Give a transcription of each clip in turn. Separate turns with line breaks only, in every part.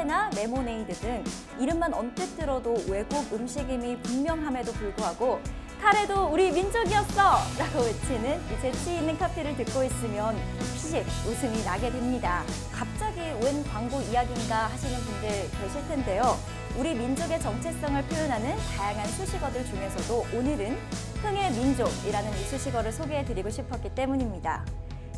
카레나 레모네이드 등 이름만 언뜻 들어도 외국 음식임이 분명함에도 불구하고 카레도 우리 민족이었어! 라고 외치는 이 재치 있는 카피를 듣고 있으면 피식 웃음이 나게 됩니다. 갑자기 웬 광고 이야기인가 하시는 분들 계실 텐데요. 우리 민족의 정체성을 표현하는 다양한 수식어들 중에서도 오늘은 흥의 민족이라는 이 수식어를 소개해드리고 싶었기 때문입니다.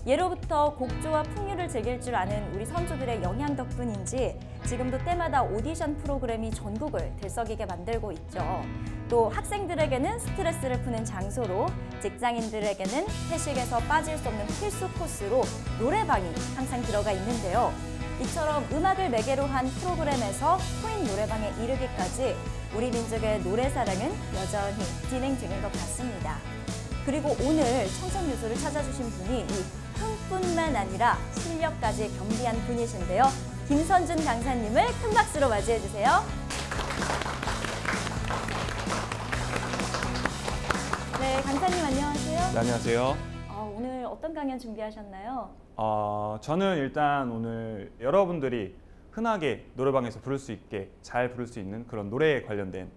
예로부터 곡조와 풍류를 즐길 줄 아는 우리 선조들의 영향 덕분인지 지금도 때마다 오디션 프로그램이 전국을 들썩이게 만들고 있죠. 또 학생들에게는 스트레스를 푸는 장소로, 직장인들에게는 회식에서 빠질 수 없는 필수 코스로 노래방이 항상 들어가 있는데요. 이처럼 음악을 매개로 한 프로그램에서 코인 노래방에 이르기까지 우리 민족의 노래 사랑은 여전히 진행 중인 것 같습니다. 그리고 오늘 청성유수를 찾아주신 분이 이 흥뿐만 아니라 실력까지 겸비한 분이신데요. 김선준 강사님을 큰 박수로 맞이해주세요. 네, 강사님 안녕하세요.
네, 안녕하세요.
오늘 어떤 강연 준비하셨나요?
저는 일단 오늘 여러분들이 흔하게 노래방에서 부를 수 있게 잘 부를 수 있는 그런 노래에 관련된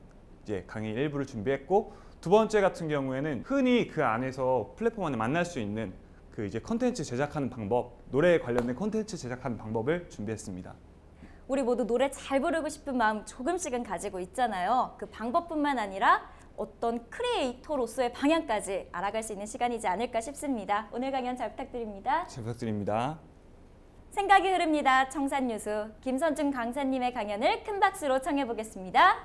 이제 강의 일부를 준비했고, 두 번째 같은 경우에는 흔히 그 안에서 플랫폼 안에 만날 수 있는 그 이제 콘텐츠 제작하는 방법, 노래에 관련된 콘텐츠 제작하는 방법을 준비했습니다.
우리 모두 노래 잘 부르고 싶은 마음 조금씩은 가지고 있잖아요. 그 방법뿐만 아니라 어떤 크리에이터로서의 방향까지 알아갈 수 있는 시간이지 않을까 싶습니다. 오늘 강연 잘 부탁드립니다.
잘 부탁드립니다.
생각이 흐릅니다. 청산유수 김선준 강사님의 강연을 큰 박수로 청해 보겠습니다.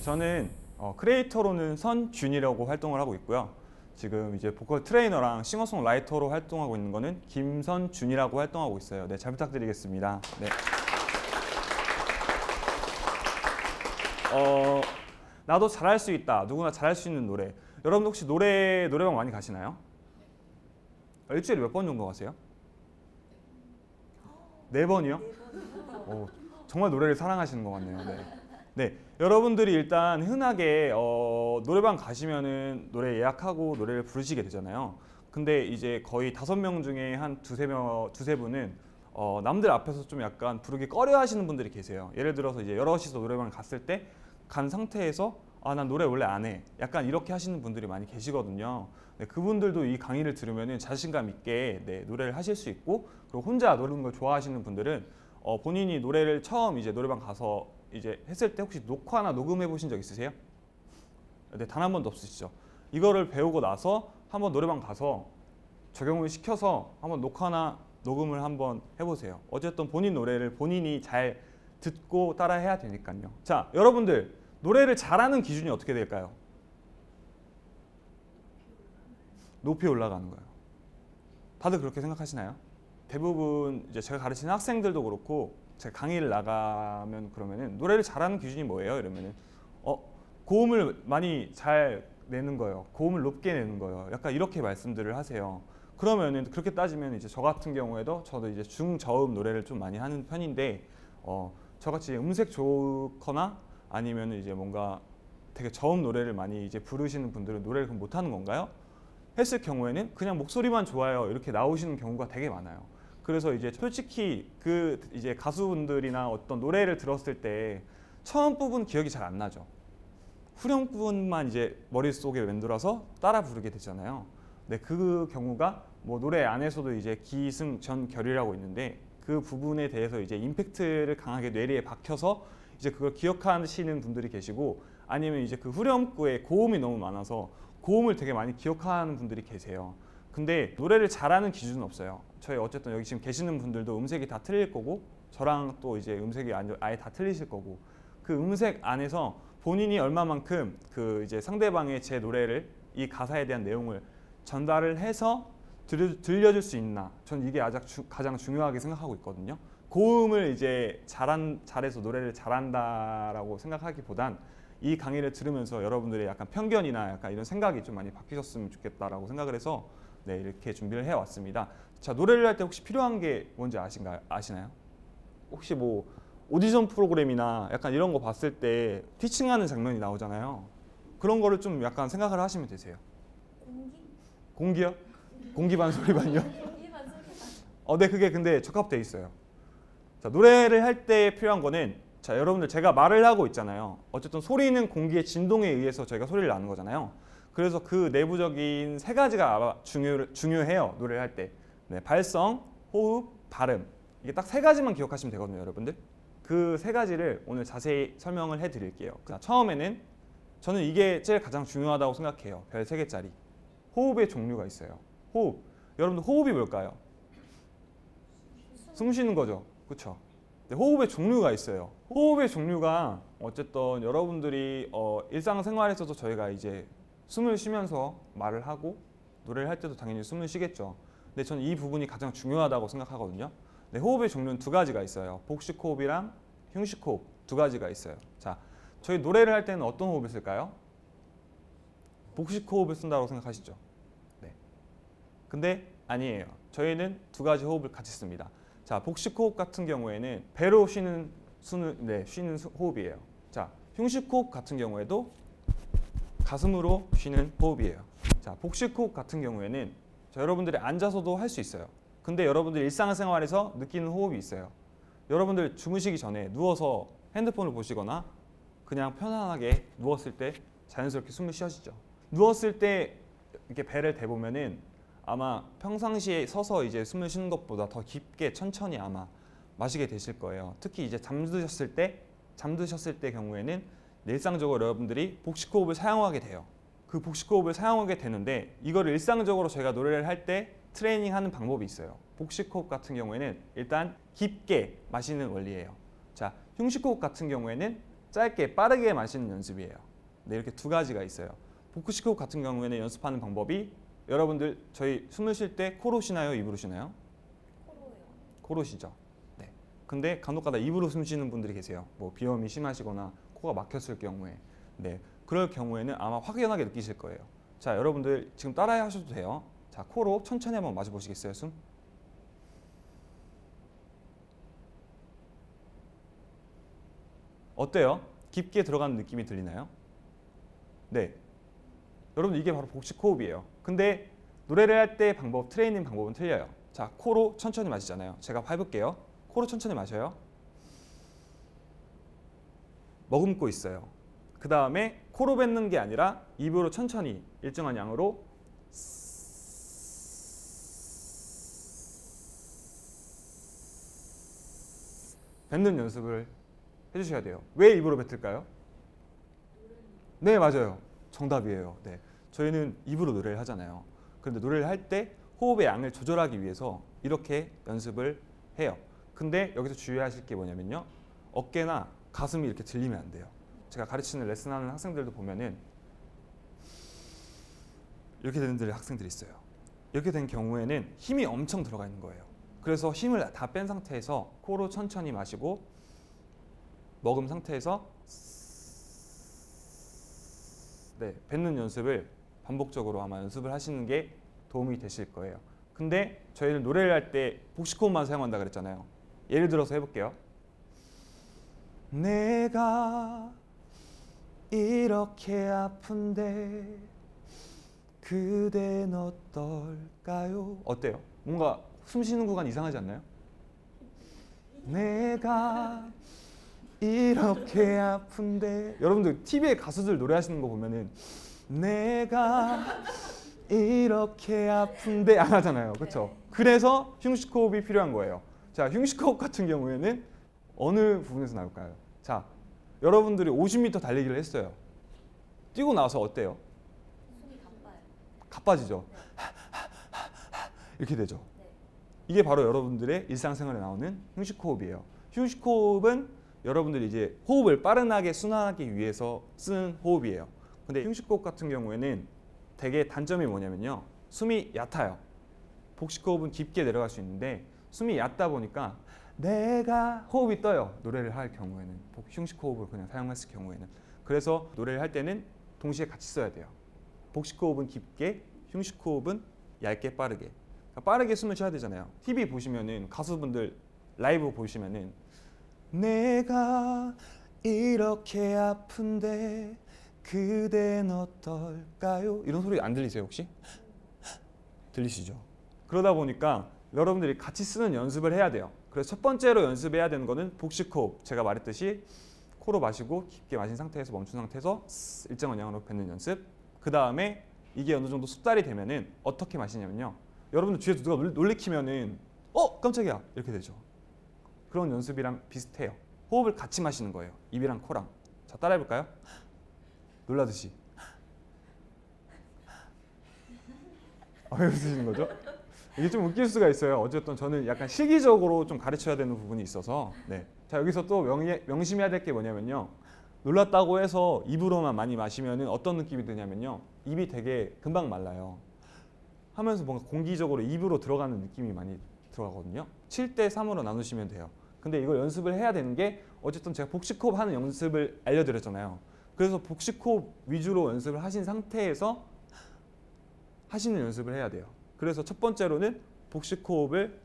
저는 크리에이터로는 선준이라고 활동을 하고 있고요. 지금 이제 보컬 트레이너랑 싱어송라이터로 활동하고 있는 거는 김선준이라고 활동하고 있어요. 네, 잘 부탁드리겠습니다. 네. 나도 잘할 수 있다. 누구나 잘할 수 있는 노래. 여러분 혹시 노래방 많이 가시나요? 일주일에 몇 번 정도 가세요? 4번이요? 정말 노래를 사랑하시는 것 같네요. 네. 네, 여러분들이 일단 흔하게 노래방 가시면은 노래 예약하고 노래를 부르시게 되잖아요. 근데 이제 거의 5명 중에 한 두세 분은 남들 앞에서 좀 약간 부르기 꺼려 하시는 분들이 계세요. 예를 들어서 이제 여럿이서 노래방 갔을 때 간 상태에서 난 노래 원래 안 해. 약간 이렇게 하시는 분들이 많이 계시거든요. 네, 그분들도 이 강의를 들으면은 자신감 있게 노래를 하실 수 있고, 그리고 혼자 노래하는 걸 좋아하시는 분들은 본인이 노래를 처음 이제 노래방 가서 이제 했을 때 혹시 녹화나 녹음해 보신 적 있으세요? 네, 단 한 번도 없으시죠? 이거를 배우고 나서 한번 노래방 가서 적용을 시켜서 한번 녹화나 녹음을 한번 해보세요. 어쨌든 본인 노래를 본인이 잘 듣고 따라 해야 되니까요. 자, 여러분들 노래를 잘하는 기준이 어떻게 될까요? 높이 올라가는 거예요. 다들 그렇게 생각하시나요? 대부분 이제 제가 가르치는 학생들도 그렇고, 제가 강의를 나가면 그러면은 노래를 잘하는 기준이 뭐예요? 이러면은 고음을 많이 잘 내는 거예요. 고음을 높게 내는 거예요. 약간 이렇게 말씀들을 하세요. 그러면은 그렇게 따지면 이제 저 같은 경우에도 저도 이제 중저음 노래를 좀 많이 하는 편인데, 저같이 음색 좋거나 아니면 이제 뭔가 되게 저음 노래를 많이 이제 부르시는 분들은 노래를 그럼 못하는 건가요? 했을 경우에는 그냥 목소리만 좋아요 이렇게 나오시는 경우가 되게 많아요. 그래서 이제 솔직히 그 이제 가수분들이나 어떤 노래를 들었을 때 처음 부분 기억이 잘 안 나죠. 후렴 부분만 이제 머릿속에 맴돌아서 따라 부르게 되잖아요. 네, 그 경우가 뭐 노래 안에서도 이제 기승전결이라고 있는데, 그 부분에 대해서 이제 임팩트를 강하게 뇌리에 박혀서 이제 그걸 기억하시는 분들이 계시고, 아니면 이제 그 후렴구에 고음이 너무 많아서 고음을 되게 많이 기억하는 분들이 계세요. 근데 노래를 잘하는 기준은 없어요. 저희 어쨌든 여기 지금 계시는 분들도 음색이 다 틀릴 거고, 저랑 또 이제 음색이 아예 다 틀리실 거고, 그 음색 안에서 본인이 얼마만큼 그 이제 상대방의 제 노래를, 이 가사에 대한 내용을 전달을 해서 들려줄 수 있나, 전 이게 가장 중요하게 생각하고 있거든요. 고음을 이제 잘해서 노래를 잘한다라고 생각하기보단 이 강의를 들으면서 여러분들의 약간 편견이나 약간 이런 생각이 좀 많이 바뀌셨으면 좋겠다라고 생각을 해서 네, 이렇게 준비를 해왔습니다. 자, 노래를 할 때 혹시 필요한 게 뭔지 아시나요? 혹시 뭐 오디션 프로그램이나 약간 이런 거 봤을 때 티칭하는 장면이 나오잖아요. 그런 거를 좀 약간 생각을 하시면 되세요. 공기요? 공기 반 소리 반요? 네, 그게 근데 적합돼 있어요. 자, 노래를 할 때 필요한 거는 자, 여러분들 제가 말을 하고 있잖아요. 어쨌든 소리는 공기의 진동에 의해서 저희가 소리를 나는 거잖아요. 그래서 그 내부적인 세 가지가 중요해요. 노래를 할 때. 네, 발성, 호흡, 발음. 이게 딱 세 가지만 기억하시면 되거든요, 여러분들. 그 세 가지를 오늘 자세히 설명을 해드릴게요. 자, 처음에는 저는 이게 제일 가장 중요하다고 생각해요. 별 3개짜리. 호흡의 종류가 있어요. 호흡. 여러분들 호흡이 뭘까요? 숨 쉬는 거죠. 그렇죠? 네, 호흡의 종류가 있어요. 호흡의 종류가 어쨌든 여러분들이 일상생활에서도 저희가 이제 숨을 쉬면서 말을 하고 노래를 할 때도 당연히 숨을 쉬겠죠. 근데 저는 이 부분이 가장 중요하다고 생각하거든요. 네, 호흡의 종류는 2가지가 있어요. 복식 호흡이랑 흉식 호흡 2가지가 있어요. 자, 저희 노래를 할 때는 어떤 호흡을 쓸까요? 복식 호흡을 쓴다고 생각하시죠? 네. 근데 아니에요. 저희는 2가지 호흡을 같이 씁니다. 자, 복식 호흡 같은 경우에는 배로 쉬는 쉬는 호흡이에요. 자, 흉식 호흡 같은 경우에도 가슴으로 쉬는 호흡이에요. 자, 복식 호흡 같은 경우에는 여러분들이 앉아서도 할 수 있어요. 근데 여러분들 일상생활에서 느끼는 호흡이 있어요. 여러분들 주무시기 전에 누워서 핸드폰을 보시거나 그냥 편안하게 누웠을 때 자연스럽게 숨을 쉬어지죠. 누웠을 때 이렇게 배를 대보면은 아마 평상시에 서서 이제 숨을 쉬는 것보다 더 깊게 천천히 아마 마시게 되실 거예요. 특히 이제 잠드셨을 때 경우에는 일상적으로 여러분들이 복식 호흡을 사용하게 돼요. 그 복식 호흡을 사용하게 되는데 이거를 일상적으로 저희가 노래를 할 때 트레이닝하는 방법이 있어요. 복식 호흡 같은 경우에는 일단 깊게 마시는 원리예요. 자, 흉식 호흡 같은 경우에는 짧게 빠르게 마시는 연습이에요. 네, 이렇게 2가지가 있어요. 복식 호흡 같은 경우에는 연습하는 방법이 여러분들 저희 숨을 쉴 때 코로 쉬나요? 입으로 쉬나요?
코로요.
코로 쉬죠. 네. 근데 간혹가다 입으로 숨 쉬는 분들이 계세요. 뭐 비염이 심하시거나 코가 막혔을 경우에. 네. 그럴 경우에는 아마 확연하게 느끼실 거예요. 자, 여러분들 지금 따라 하셔도 돼요. 자, 코로 천천히 한번 마셔 보시겠어요? 숨. 어때요? 깊게 들어가는 느낌이 들리나요? 네. 여러분 이게 바로 복식 호흡이에요. 근데 노래를 할 때 트레이닝 방법은 틀려요. 자, 코로 천천히 마시잖아요. 제가 해볼게요. 코로 천천히 마셔요. 머금고 있어요. 그 다음에 코로 뱉는 게 아니라 입으로 천천히 일정한 양으로 뱉는 연습을 해주셔야 돼요. 왜 입으로 뱉을까요? 네, 맞아요. 정답이에요. 네. 저희는 입으로 노래를 하잖아요. 그런데 노래를 할 때 호흡의 양을 조절하기 위해서 이렇게 연습을 해요. 근데 여기서 주의하실 게 뭐냐면요. 어깨나 가슴이 이렇게 들리면 안 돼요. 제가 가르치는 레슨하는 학생들도 보면은 이렇게 되는 학생들이 있어요. 이렇게 된 경우에는 힘이 엄청 들어가 있는 거예요. 그래서 힘을 다 뺀 상태에서 코로 천천히 마시고 머금 상태에서 네, 뱉는 연습을 반복적으로 아마 연습을 하시는 게 도움이 되실 거예요. 근데 저희는 노래를 할 때 복식 호흡만 사용한다 그랬잖아요. 예를 들어서 해볼게요. 내가 이렇게 아픈데 그댄 어떨까요? 어때요? 뭔가 숨 쉬는 구간 이상하지 않나요? 내가 이렇게 아픈데 여러분들 TV에 가수들 노래하시는 거 보면은 내가 이렇게 아픈데 안 하잖아요. 그렇죠? 그래서 흉식 호흡이 필요한 거예요. 자, 흉식 호흡 같은 경우에는 어느 부분에서 나올까요? 자, 여러분들이 50m 달리기를 했어요. 뛰고 나서 어때요?
숨이 가빠요.
가빠지죠?
네.
이렇게 되죠.
네.
이게 바로 여러분들의 일상생활에 나오는 흉식 호흡이에요. 흉식 호흡은 여러분들이 이제 호흡을 빠르게 순환하기 위해서 쓰는 호흡이에요. 근데 흉식 호흡 같은 경우에는 되게 단점이 뭐냐면요. 숨이 얕아요. 복식 호흡은 깊게 내려갈 수 있는데 숨이 얕다 보니까 내가 호흡이 떠요. 노래를 할 경우에는 흉식 호흡을 그냥 사용했을 경우에는. 그래서 노래를 할 때는 동시에 같이 써야 돼요. 복식 호흡은 깊게, 흉식 호흡은 얇게 빠르게. 그러니까 빠르게 숨을 쉬어야 되잖아요. TV 보시면은 가수분들 라이브 보시면은 내가 이렇게 아픈데 그댄 어떨까요? 이런 소리 안 들리세요 혹시? 들리시죠? 그러다 보니까 여러분들이 같이 쓰는 연습을 해야 돼요. 그래서 첫 번째로 연습해야 되는 거는 복식 호흡. 제가 말했듯이 코로 마시고 깊게 마신 상태에서 멈춘 상태에서 일정한 양으로 뱉는 연습. 그 다음에 이게 어느 정도 숙달이 되면은 어떻게 마시냐면요. 여러분들 뒤에서 누가 놀래키면은 깜짝이야 이렇게 되죠. 그런 연습이랑 비슷해요. 호흡을 같이 마시는 거예요. 입이랑 코랑. 자, 따라해볼까요? 놀라듯이. 왜 웃으시는 거죠? 이게 좀 웃길 수가 있어요. 어쨌든 저는 약간 시기적으로 좀 가르쳐야 되는 부분이 있어서. 네. 자, 여기서 또 명심해야 될 게 뭐냐면요. 놀랐다고 해서 입으로만 많이 마시면은 어떤 느낌이 드냐면요. 입이 되게 금방 말라요. 하면서 뭔가 공기적으로 입으로 들어가는 느낌이 많이 들어가거든요. 7대 3으로 나누시면 돼요. 근데 이걸 연습을 해야 되는 게 어쨌든 제가 복식호흡 하는 연습을 알려드렸잖아요. 그래서 복식호흡 위주로 연습을 하신 상태에서 하시는 연습을 해야 돼요. 그래서 첫 번째로는 복식호흡을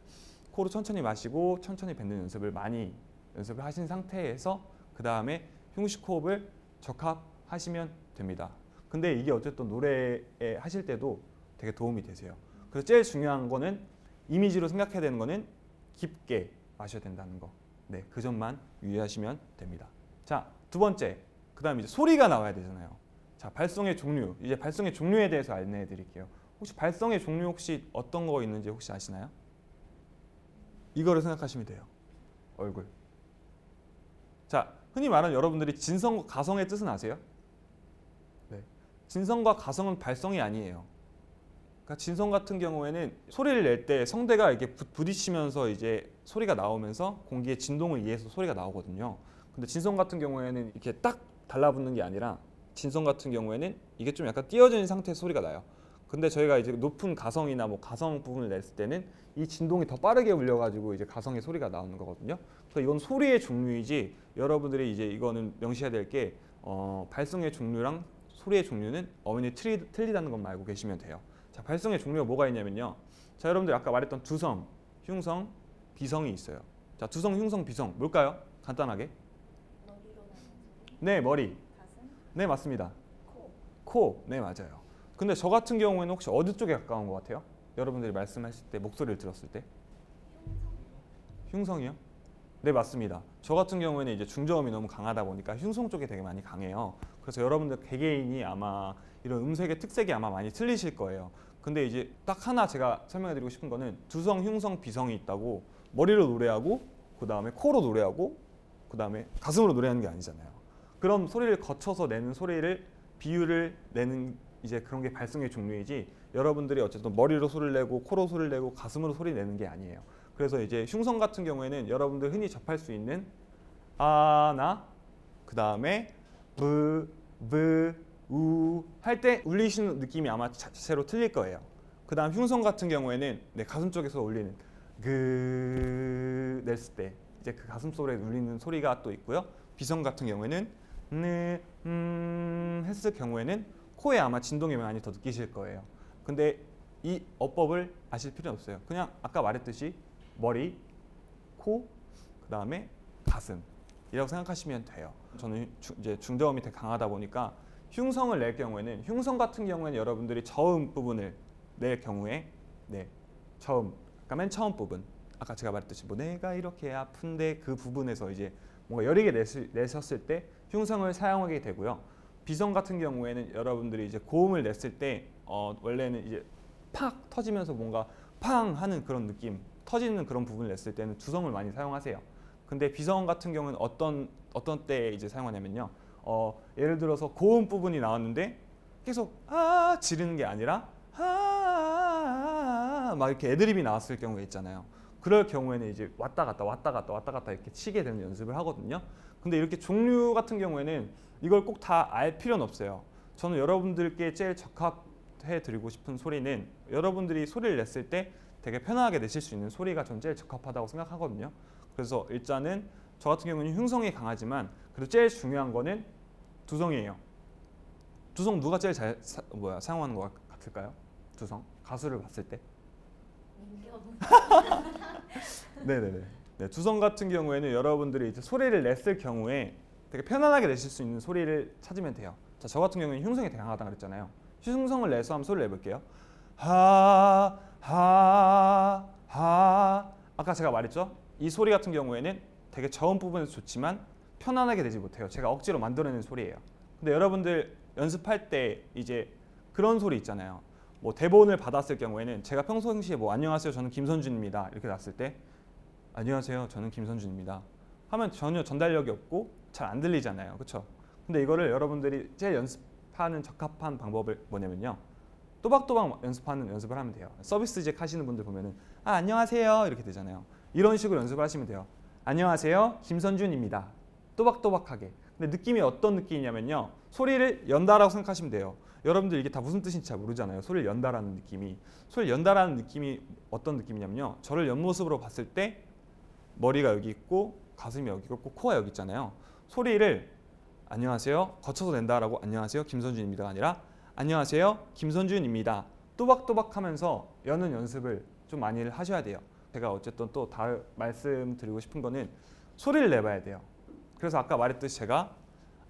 코로 천천히 마시고 천천히 뱉는 연습을 많이 연습을 하신 상태에서 그 다음에 흉식호흡을 적합하시면 됩니다. 근데 이게 어쨌든 노래에 하실 때도 되게 도움이 되세요. 그래서 제일 중요한 거는 이미지로 생각해야 되는 거는 깊게 마셔야 된다는 거. 네, 그 점만 유의하시면 됩니다. 자, 두 번째. 그 다음에 이제 소리가 나와야 되잖아요. 자, 발성의 종류. 이제 발성의 종류에 대해서 안내해 드릴게요. 혹시 발성의 종류 혹시 어떤 거 있는지 혹시 아시나요? 이거를 생각하시면 돼요. 얼굴. 자, 흔히 말하는 여러분들이 진성과 가성의 뜻은 아세요? 네. 진성과 가성은 발성이 아니에요. 그러니까 진성 같은 경우에는 소리를 낼 때 성대가 이렇게 부딪히면서 이제 소리가 나오면서 공기의 진동을 이해해서 소리가 나오거든요. 근데 진성 같은 경우에는 이렇게 딱 달라붙는 게 아니라 진성 같은 경우에는 이게 좀 약간 띄어진 상태에서 소리가 나요. 근데 저희가 이제 높은 가성이나 뭐 가성 부분을 냈을 때는 이 진동이 더 빠르게 울려가지고 이제 가성의 소리가 나오는 거거든요. 그래서 이건 소리의 종류이지 여러분들이 이제 이거는 명시해야 될 게 발성의 종류랑 소리의 종류는 어머니 틀리다는 것만 알고 계시면 돼요. 자, 발성의 종류가 뭐가 있냐면요. 자, 여러분들 아까 말했던 두성, 흉성, 비성이 있어요. 자, 두성, 흉성, 비성 뭘까요? 간단하게. 네, 머리.
가슴?
네, 맞습니다.
코.
코. 네, 맞아요. 근데 저 같은 경우에는 혹시 어디 쪽에 가까운 것 같아요? 여러분들이 말씀하실 때 목소리를 들었을 때. 흉성이요? 네, 맞습니다. 저 같은 경우에는 이제 중저음이 너무 강하다 보니까 흉성 쪽이 되게 많이 강해요. 그래서 여러분들 개개인이 아마 이런 음색의 특색이 아마 많이 틀리실 거예요. 근데 이제 딱 하나 제가 설명해 드리고 싶은 거는 두성, 흉성, 비성이 있다고 머리로 노래하고 그 다음에 코로 노래하고 그 다음에 가슴으로 노래하는 게 아니잖아요. 그럼 소리를 거쳐서 내는 소리를 비율을 내는 이제 그런 게 발성의 종류이지 여러분들이 어쨌든 머리로 소리를 내고 코로 소리를 내고 가슴으로 소리 내는 게 아니에요. 그래서 이제 흉성 같은 경우에는 여러분들 흔히 접할 수 있는 아나 그 다음에 우 할 때 울리시는 느낌이 아마 자체로 틀릴 거예요. 그 다음 흉성 같은 경우에는 네, 가슴 쪽에서 울리는 그 냈을 때 이제 그 가슴 속에 울리는 소리가 또 있고요. 비성 같은 경우에는 했을 경우에는 코에 아마 진동이 많이 더 느끼실 거예요. 근데 이 어법을 아실 필요는 없어요. 그냥 아까 말했듯이 머리, 코, 그 다음에 가슴이라고 생각하시면 돼요. 저는 이제 중저음이 되게 강하다 보니까 흉성을 낼 경우에는 흉성 같은 경우에는 여러분들이 저음 부분을 낼 경우에 저음, 그러니까 맨 처음 부분 아까 제가 말했듯이 뭐 내가 이렇게 아픈데 그 부분에서 이제 뭔가 여리게 내셨을 때 흉성을 사용하게 되고요. 비성 같은 경우에는 여러분들이 이제 고음을 냈을 때 원래는 이제 팍 터지면서 뭔가 팡 하는 그런 느낌, 터지는 그런 부분을 냈을 때는 두성을 많이 사용하세요. 근데 비성 같은 경우는 어떤 때에 이제 사용하냐면요. 예를 들어서 고음 부분이 나왔는데 계속 지르는 게 아니라 막 이렇게 애드립이 나왔을 경우가 있잖아요. 그럴 경우에는 이제 왔다 갔다 이렇게 치게 되는 연습을 하거든요. 근데 이렇게 종류 같은 경우에는 이걸 꼭 다 알 필요는 없어요. 저는 여러분들께 제일 적합해 드리고 싶은 소리는 여러분들이 소리를 냈을 때 되게 편하게 내실 수 있는 소리가 전 제일 적합하다고 생각하거든요. 그래서 일단은 저 같은 경우는 흉성이 강하지만 그래도 제일 중요한 거는 두성이에요. 두성 누가 제일 잘 사용하는 것 같을까요? 두성 가수를 봤을 때. 네네네. 네, 두성 같은 경우에는 여러분들이 이제 소리를 냈을 경우에 되게 편안하게 내실 수 있는 소리를 찾으면 돼요. 자, 저 같은 경우에는 흉성이 되게 강하다 그랬잖아요. 흉성을 내서 한번 소리를 내볼게요. 하, 하, 하. 아까 제가 말했죠? 이 소리 같은 경우에는 되게 저음 부분에서 좋지만 편안하게 내지 못해요. 제가 억지로 만들어낸 소리예요. 근데 여러분들 연습할 때 이제 그런 소리 있잖아요. 뭐 대본을 받았을 경우에는 제가 평소시에 뭐 안녕하세요 저는 김선준입니다 이렇게 났을 때 안녕하세요 저는 김선준입니다 하면 전혀 전달력이 없고 잘 안 들리잖아요. 그렇죠? 근데 이거를 여러분들이 제일 연습하는 적합한 방법을 뭐냐면요. 또박또박 연습을 하면 돼요. 서비스직 하시는 분들 보면은 안녕하세요 이렇게 되잖아요. 이런 식으로 연습을 하시면 돼요. 안녕하세요 김선준입니다. 또박또박하게. 근데 느낌이 어떤 느낌이냐면요. 소리를 연다라고 생각하시면 돼요. 여러분들 이게 다 무슨 뜻인지 잘 모르잖아요. 소리를 연다라는 느낌이. 소리를 연다라는 느낌이 어떤 느낌이냐면요. 저를 옆모습으로 봤을 때 머리가 여기 있고 가슴이 여기 있고 코가 여기 있잖아요. 소리를 안녕하세요 거쳐서 낸다라고 안녕하세요 김선준입니다가 아니라 안녕하세요 김선준입니다. 또박또박 하면서 여는 연습을 좀 많이 하셔야 돼요. 제가 어쨌든 또 말씀드리고 싶은 거는 소리를 내봐야 돼요. 그래서 아까 말했듯이 제가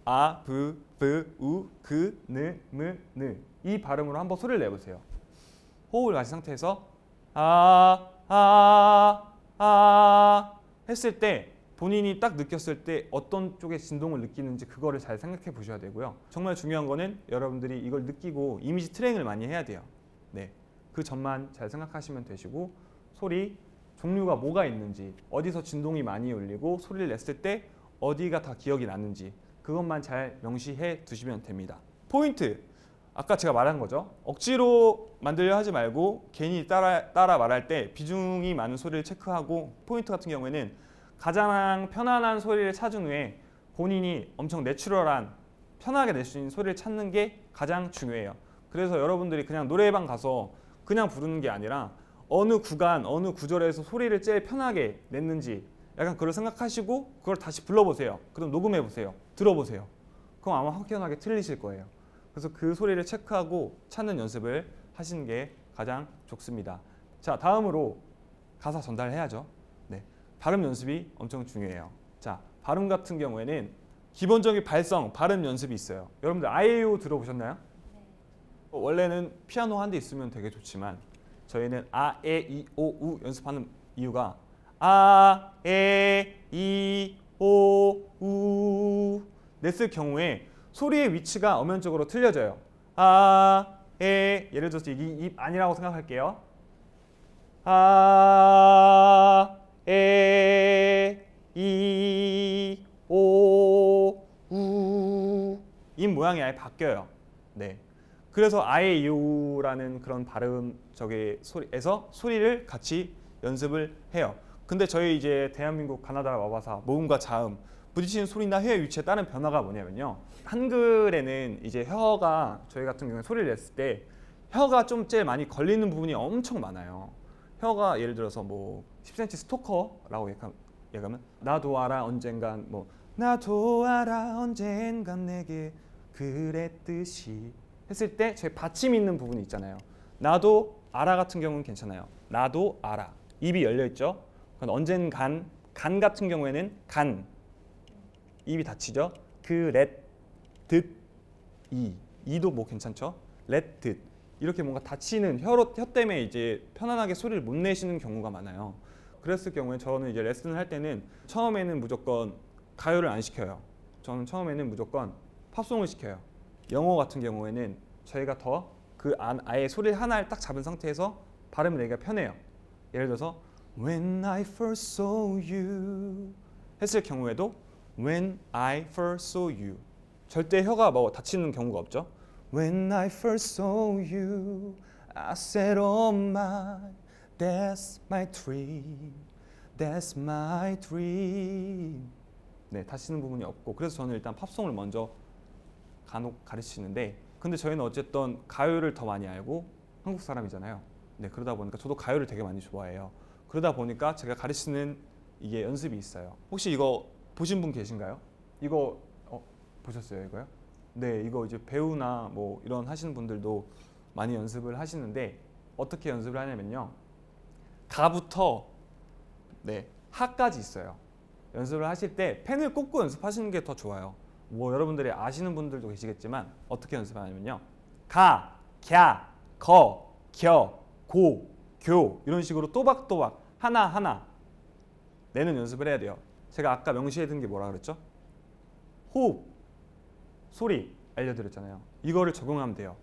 아, 브, 브, 우, 그, 느, 무, 느 이 발음으로 한번 소리를 내보세요. 호흡을 가진 상태에서 했을 때 본인이 딱 느꼈을 때 어떤 쪽의 진동을 느끼는지 그거를 잘 생각해 보셔야 되고요. 정말 중요한 거는 여러분들이 이걸 느끼고 이미지 트레이닝을 많이 해야 돼요. 네, 그 점만 잘 생각하시면 되시고 소리 종류가 뭐가 있는지 어디서 진동이 많이 울리고 소리를 냈을 때 어디가 다 기억이 나는지 그것만 잘 명시해 두시면 됩니다. 포인트! 아까 제가 말한 거죠. 억지로 만들려 하지 말고 괜히 따라 말할 때 비중이 많은 소리를 체크하고 포인트 같은 경우에는 가장 편안한 소리를 찾은 후에 본인이 엄청 내추럴한 편하게 낼 수 있는 소리를 찾는 게 가장 중요해요. 그래서 여러분들이 그냥 노래방 가서 그냥 부르는 게 아니라 어느 구간, 어느 구절에서 소리를 제일 편하게 냈는지 약간 그걸 생각하시고 그걸 다시 불러보세요. 그럼 녹음해보세요. 들어보세요. 그럼 아마 확연하게 틀리실 거예요. 그래서 그 소리를 체크하고 찾는 연습을 하시는 게 가장 좋습니다. 자, 다음으로 가사 전달해야죠. 네, 발음 연습이 엄청 중요해요. 자, 발음 같은 경우에는 기본적인 발성, 발음 연습이 있어요. 여러분들 아이유 들어보셨나요? 네. 원래는 피아노 한 대 있으면 되게 좋지만 저희는 아, 에, 이, 오, 우 연습하는 이유가 아, 에, 이, 오, 우 냈을 경우에 소리의 위치가 엄연적으로 틀려져요. 아, 에, 예를 들어서 이게 입 아니라고 생각할게요. 아, 에, 이, 오, 우 입 모양이 아예 바뀌어요. 네. 그래서 아에 이오라는 그런 발음 소리에서 소리를 같이 연습을 해요. 근데 저희 이제 대한민국 가나다라 와바사 모음과 자음 부딪히는 소리나 혀의 위치에 따른 변화가 뭐냐면요. 한글에는 이제 혀가 저희 같은 경우에 소리를 냈을 때 혀가 좀 제일 많이 걸리는 부분이 엄청 많아요. 혀가 예를 들어서 뭐 10cm 스토커라고 얘기하면 나도 알아 언젠간 뭐 나도 알아 언젠간 내게 그랬듯이 했을 때 저희 받침 있는 부분이 있잖아요. 나도 알아 같은 경우는 괜찮아요. 나도 알아. 입이 열려 있죠. 그건 언젠간 간 같은 경우에는 간 입이 닫히죠. 듯 이도 뭐 괜찮죠. 듯 이렇게 뭔가 닫히는 혀 때문에 이제 편안하게 소리를 못 내시는 경우가 많아요. 그랬을 경우에 저는 이제 레슨을 할 때는 처음에는 무조건 가요를 안 시켜요. 저는 처음에는 무조건 팝송을 시켜요. 영어 같은 경우에는 저희가 더 그 아예 소리 하나를 딱 잡은 상태에서 발음을 내기가 편해요. 예를 들어서 When I first saw you 했을 경우에도 When I first saw you 절대 혀가 뭐 닫히는 경우가 없죠. When I first saw you I said oh my that's my dream that's my dream 네, 닫히는 부분이 없고 그래서 저는 일단 팝송을 먼저 간혹 가르치는데 근데 저희는 어쨌든 가요를 더 많이 알고 한국 사람이잖아요. 네, 그러다 보니까 저도 가요를 되게 많이 좋아해요. 그러다 보니까 제가 가르치는 이게 연습이 있어요. 혹시 이거 보신 분 계신가요? 이거 보셨어요 이거요? 네, 이거 이제 배우나 뭐 이런 하시는 분들도 많이 연습을 하시는데 어떻게 연습을 하냐면요. 가부터 네, 하까지 있어요. 연습을 하실 때 펜을 꽂고 연습하시는 게 더 좋아요. 뭐 여러분들이 아시는 분들도 계시겠지만 어떻게 연습하냐면요. 가, 갸, 거, 겨, 고, 교 이런 식으로 또박또박 하나하나 내는 연습을 해야 돼요. 제가 아까 명시해 둔 게 뭐라 그랬죠? 호흡, 소리 알려드렸잖아요. 이거를 적용하면 돼요.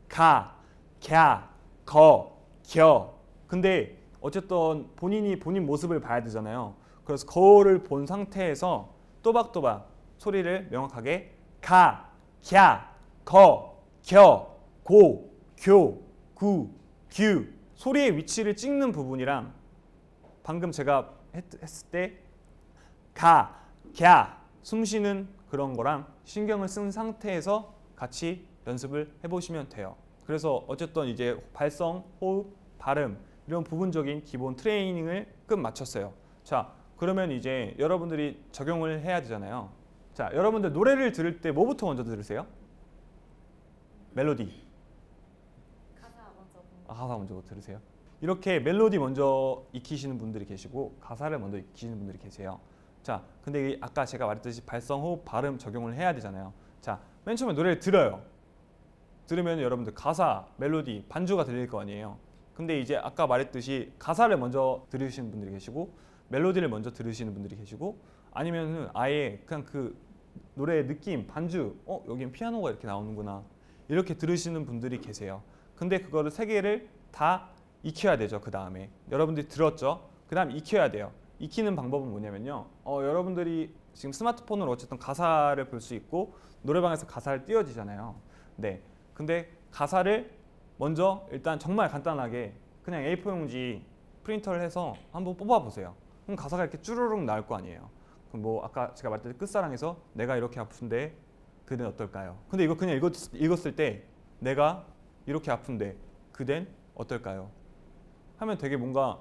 가, 갸, 거, 겨. 근데 어쨌든 본인이 본인 모습을 봐야 되잖아요. 그래서 거울을 본 상태에서 또박또박 소리를 명확하게 가, 갸, 거, 겨, 고, 교, 구, 규 소리의 위치를 찍는 부분이랑 방금 제가 했을 때 가, 갸 숨 쉬는 그런 거랑 신경을 쓴 상태에서 같이 연습을 해보시면 돼요. 그래서 어쨌든 이제 발성, 호흡, 발음 이런 부분적인 기본 트레이닝을 끝 마쳤어요. 자, 그러면 이제 여러분들이 적용을 해야 되잖아요. 자, 여러분들 노래를 들을 때 뭐부터 먼저 들으세요? 멜로디. 가사 먼저 들으세요. 이렇게 멜로디 먼저 익히시는 분들이 계시고 가사를 먼저 익히시는 분들이 계세요. 자, 근데 아까 제가 말했듯이 발성, 호흡, 발음 적용을 해야 되잖아요. 자, 맨 처음에 노래를 들어요. 들으면 여러분들 가사, 멜로디, 반주가 들릴 거 아니에요. 근데 이제 아까 말했듯이 가사를 먼저 들으시는 분들이 계시고 멜로디를 먼저 들으시는 분들이 계시고 아니면은 아예 그냥 그 노래의 느낌, 반주, 여긴 피아노가 이렇게 나오는구나 이렇게 들으시는 분들이 계세요. 근데 그거를 세 개를 다 익혀야 되죠. 그 다음에 여러분들이 들었죠. 그 다음 익혀야 돼요. 익히는 방법은 뭐냐면요. 여러분들이 지금 스마트폰으로 어쨌든 가사를 볼 수 있고 노래방에서 가사를 띄워지잖아요. 네. 근데 가사를 먼저 일단 정말 간단하게 그냥 A4 용지 프린터를 해서 한번 뽑아보세요. 그럼 가사가 이렇게 쭈루룩 나올 거 아니에요. 그럼 뭐 아까 제가 말했듯이 끝사랑에서 내가 이렇게 아픈데 그댄 어떨까요? 근데 이거 그냥 읽었을 때 내가 이렇게 아픈데 그댄 어떨까요? 하면 되게 뭔가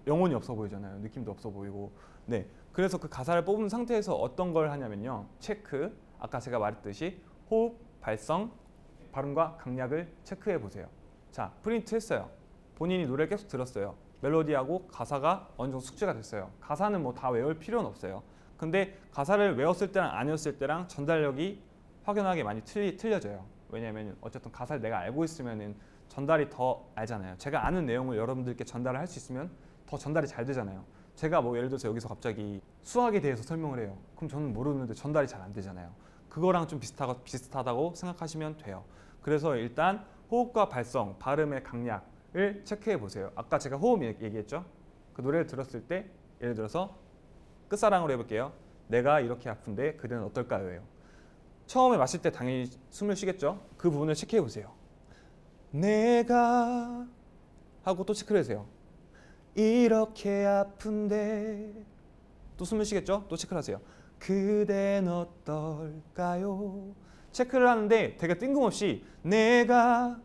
영혼이 없어 보이잖아요. 느낌도 없어 보이고. 네, 그래서 그 가사를 뽑은 상태에서 어떤 걸 하냐면요. 체크, 아까 제가 말했듯이 호흡, 발성, 발음과 강약을 체크해 보세요. 자, 프린트 했어요. 본인이 노래를 계속 들었어요. 멜로디하고 가사가 어느 정도 숙지가 됐어요. 가사는 뭐 다 외울 필요는 없어요. 근데 가사를 외웠을 때랑 안 외웠을 때랑 전달력이 확연하게 많이 틀려져요. 왜냐하면 어쨌든 가사를 내가 알고 있으면은 전달이 더 알잖아요. 제가 아는 내용을 여러분들께 전달을 할 수 있으면 더 전달이 잘 되잖아요. 제가 뭐 예를 들어서 여기서 갑자기 수학에 대해서 설명을 해요. 그럼 저는 모르는데 전달이 잘 안 되잖아요. 그거랑 좀 비슷하다고 생각하시면 돼요. 그래서 일단 호흡과 발성, 발음의 강약을 체크해 보세요. 아까 제가 호흡 얘기했죠. 그 노래를 들었을 때 예를 들어서 끝사랑으로 해볼게요. 내가 이렇게 아픈데 그대는 어떨까요?예요. 처음에 마실 때 당연히 숨을 쉬겠죠. 그 부분을 체크해 보세요. 내가 하고 또 체크를 해주세요. 이렇게 아픈데 또 숨을 쉬겠죠? 또 체크를 하세요. 그댄 어떨까요? 체크를 하는데 되게 뜬금없이 내가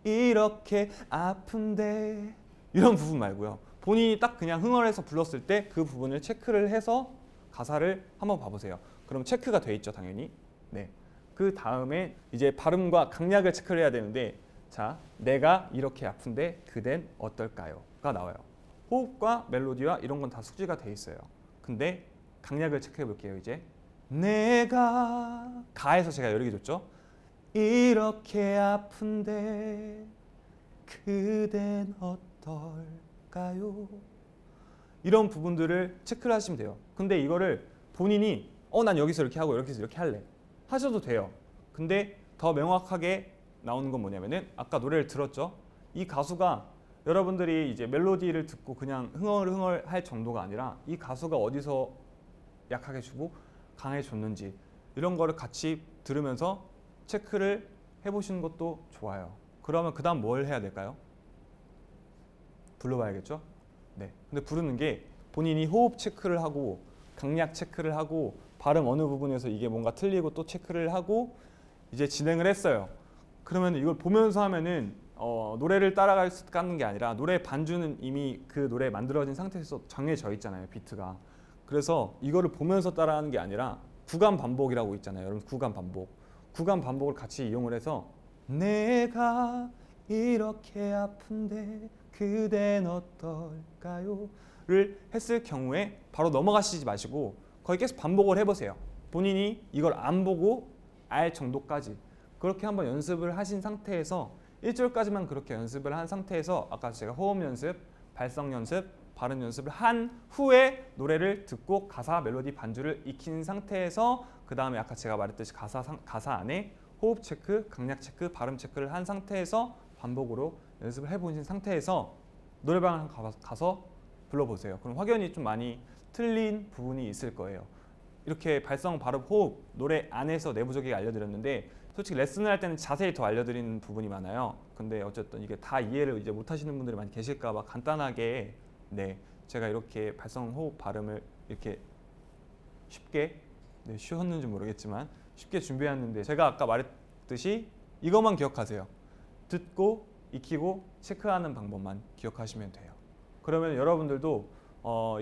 이렇게 아픈데 이런 부분 말고요. 본인이 딱 그냥 흥얼해서 불렀을 때 그 부분을 체크를 해서 가사를 한번 봐보세요. 그럼 체크가 돼 있죠, 당연히. 네. 그 다음에 이제 발음과 강약을 체크를 해야 되는데, 자, 내가 이렇게 아픈데 그댄 어떨까요?가 나와요. 호흡과 멜로디와 이런 건 다 숙지가 돼 있어요. 근데 강약을 체크해 볼게요. 이제 내가 가에서 제가 여러 개 줬죠. 이렇게 아픈데 그댄 어떨까요? 이런 부분들을 체크를 하시면 돼요. 근데 이거를 본인이 난 여기서 이렇게 하고 여기서 이렇게 할래 하셔도 돼요. 근데 더 명확하게 나오는 건 뭐냐면은 아까 노래를 들었죠. 이 가수가 여러분들이 이제 멜로디를 듣고 그냥 흥얼흥얼 할 정도가 아니라 이 가수가 어디서 약하게 주고 강해졌는지 이런 거를 같이 들으면서 체크를 해보시는 것도 좋아요. 그러면 그 다음 뭘 해야 될까요? 불러봐야겠죠? 네. 근데 부르는 게 본인이 호흡 체크를 하고 강약 체크를 하고 발음 어느 부분에서 이게 뭔가 틀리고 또 체크를 하고 이제 진행을 했어요. 그러면 이걸 보면서 하면은 노래를 따라가는 게 아니라 노래 반주는 이미 그 노래 만들어진 상태에서 정해져 있잖아요, 비트가. 그래서 이거를 보면서 따라하는 게 아니라 구간 반복이라고 있잖아요. 여러분 구간 반복. 구간 반복을 같이 이용을 해서 내가 이렇게 아픈데 그댄 어떨까요? 를 했을 경우에 바로 넘어가시지 마시고 거의 계속 반복을 해보세요. 본인이 이걸 안 보고 알 정도까지 그렇게 한번 연습을 하신 상태에서 1절까지만 그렇게 연습을 한 상태에서 아까 제가 호흡 연습, 발성 연습, 발음 연습을 한 후에 노래를 듣고 가사, 멜로디, 반주를 익힌 상태에서 그 다음에 아까 제가 말했듯이 가사 안에 호흡 체크, 강약 체크, 발음 체크를 한 상태에서 반복으로 연습을 해보신 상태에서 노래방을 가서 불러보세요. 그럼 확연히 좀 많이 틀린 부분이 있을 거예요. 이렇게 발성, 발음, 호흡, 노래 안에서 내부적이게 알려드렸는데 솔직히 레슨을 할 때는 자세히 더 알려드리는 부분이 많아요. 근데 어쨌든 이게 다 이해를 이제 못하시는 분들이 많이 계실까 봐 간단하게 제가 이렇게 발성, 호흡, 발음을 이렇게 쉽게 쉬웠는지 모르겠지만 쉽게 준비했는데 제가 아까 말했듯이 이것만 기억하세요. 듣고 익히고 체크하는 방법만 기억하시면 돼요. 그러면 여러분들도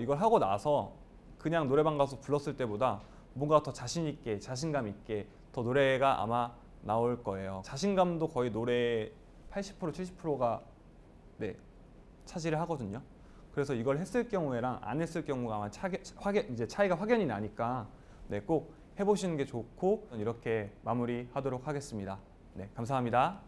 이걸 하고 나서 그냥 노래방 가서 불렀을 때보다 뭔가 더 자신 있게, 자신감 있게 더 노래가 아마 나올 거예요. 자신감도 거의 노래 80% 70%가 차지를 하거든요. 그래서 이걸 했을 경우에랑 안 했을 경우가 아마 이제 차이가 확연히 나니까 꼭 해보시는 게 좋고 이렇게 마무리하도록 하겠습니다. 감사합니다.